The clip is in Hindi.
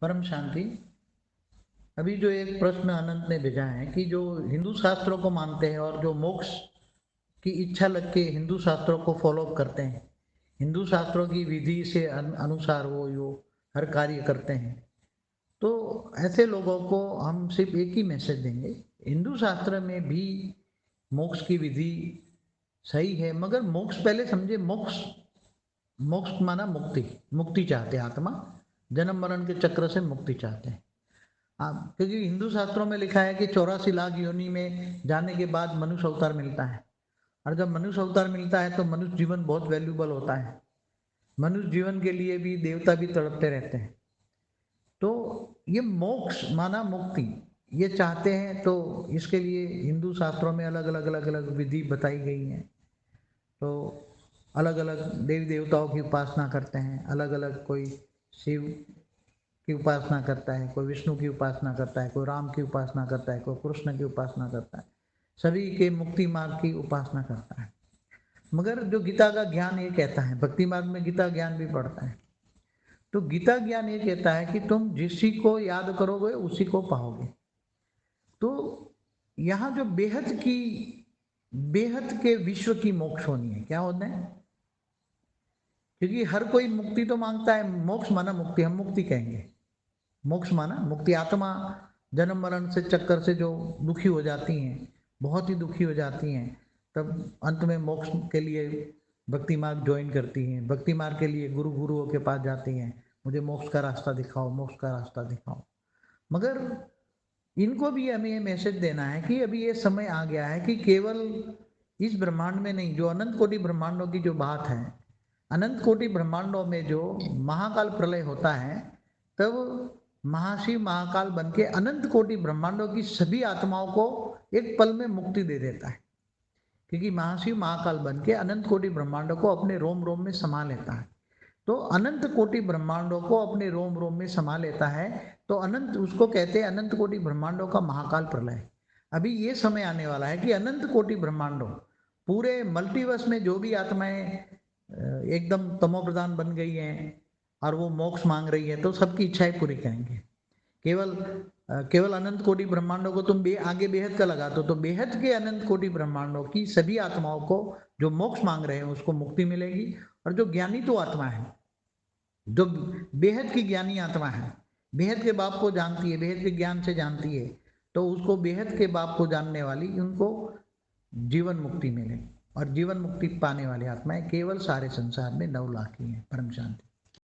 परम शांति। अभी जो एक प्रश्न अनंत ने भेजा है कि जो हिंदू शास्त्रों को मानते हैं और जो मोक्ष की इच्छा लग के हिंदू शास्त्रों को फॉलो करते हैं, हिंदू शास्त्रों की विधि से अनुसार वो यो हर कार्य करते हैं, तो ऐसे लोगों को हम सिर्फ एक ही मैसेज देंगे। हिंदू शास्त्र में भी मोक्ष की विधि सही है, मगर मोक्ष पहले समझे। मोक्ष मोक्ष माना मुक्ति। मुक्ति चाहते हैं आत्मा, जन्म मरण के चक्र से मुक्ति चाहते हैं। हाँ, क्योंकि हिंदू शास्त्रों में लिखा है कि 84 लाख योनि में जाने के बाद मनुष्य अवतार मिलता है, और जब मनुष्य अवतार मिलता है तो मनुष्य जीवन बहुत वैल्यूबल होता है। मनुष्य जीवन के लिए भी देवता भी तड़पते रहते हैं। तो ये मोक्ष माना मुक्ति ये चाहते हैं, तो इसके लिए हिंदू शास्त्रों में अलग अलग अलग अलग विधि बताई गई है। तो अलग अलग देवी देवताओं की उपासना करते हैं, अलग अलग कोई शिव की उपासना करता है, कोई विष्णु की उपासना करता है, कोई राम की उपासना करता है, कोई कृष्ण की उपासना करता है, सभी के मुक्ति मार्ग की उपासना करता है। मगर जो गीता का ज्ञान ये कहता है, भक्ति मार्ग में गीता ज्ञान भी पढ़ता है, तो गीता ज्ञान ये कहता है कि तुम जिसी को याद करोगे उसी को पाओगे। तो यहाँ जो बेहद के विश्व की मोक्ष होनी है, क्या होना है? क्योंकि हर कोई मुक्ति तो मांगता है। मोक्ष माना मुक्ति, हम मुक्ति कहेंगे। मोक्ष माना मुक्ति। आत्मा जन्म मरण से चक्कर से जो दुखी हो जाती हैं, बहुत ही दुखी हो जाती हैं, तब अंत में मोक्ष के लिए भक्ति मार्ग ज्वाइन करती हैं। भक्ति मार्ग के लिए गुरुओं के पास जाती हैं, मुझे मोक्ष का रास्ता दिखाओ, मोक्ष का रास्ता दिखाओ। मगर इनको भी हमें ये मैसेज देना है कि अभी ये समय आ गया है कि केवल इस ब्रह्मांड में नहीं, जो अनंत कोटि ब्रह्मांडों की जो बात है, अनंत कोटि ब्रह्मांडों में जो महाकाल प्रलय होता है, तब महाशिव महाकाल बन के अनंत कोटि ब्रह्मांडों की सभी आत्माओं को एक पल में मुक्ति दे देता है। क्योंकि महाशिव महाकाल बन के अनंत कोटि ब्रह्मांडों को अपने रोम रोम में समा लेता है। तो अनंत कोटि ब्रह्मांडों को अपने रोम रोम में समा लेता है, तो अनंत उसको कहते हैं अनंत कोटि ब्रह्मांडों का महाकाल प्रलय। अभी ये समय आने वाला है कि अनंत कोटि ब्रह्मांडों, पूरे मल्टीवर्स में जो भी आत्माएं एकदम तमो प्रधान बन गई हैं और वो मोक्ष मांग रही है, तो सबकी इच्छाएं पूरी करेंगे। केवल अनंत कोटि ब्रह्मांडों को तुम आगे बेहद का लगा दो, तो बेहद के अनंत कोटि ब्रह्मांडों की सभी आत्माओं को जो मोक्ष मांग रहे हैं उसको मुक्ति मिलेगी। और जो ज्ञानी तो आत्मा है, जो बेहद की ज्ञानी आत्मा है, बेहद के बाप को जानती है, बेहद के ज्ञान से जानती है, तो उसको बेहद के बाप को जानने वाली उनको जीवन मुक्ति मिले। और जीवन मुक्ति पाने वाली आत्माएं केवल सारे संसार में 9 लाख ही है। परम शांति।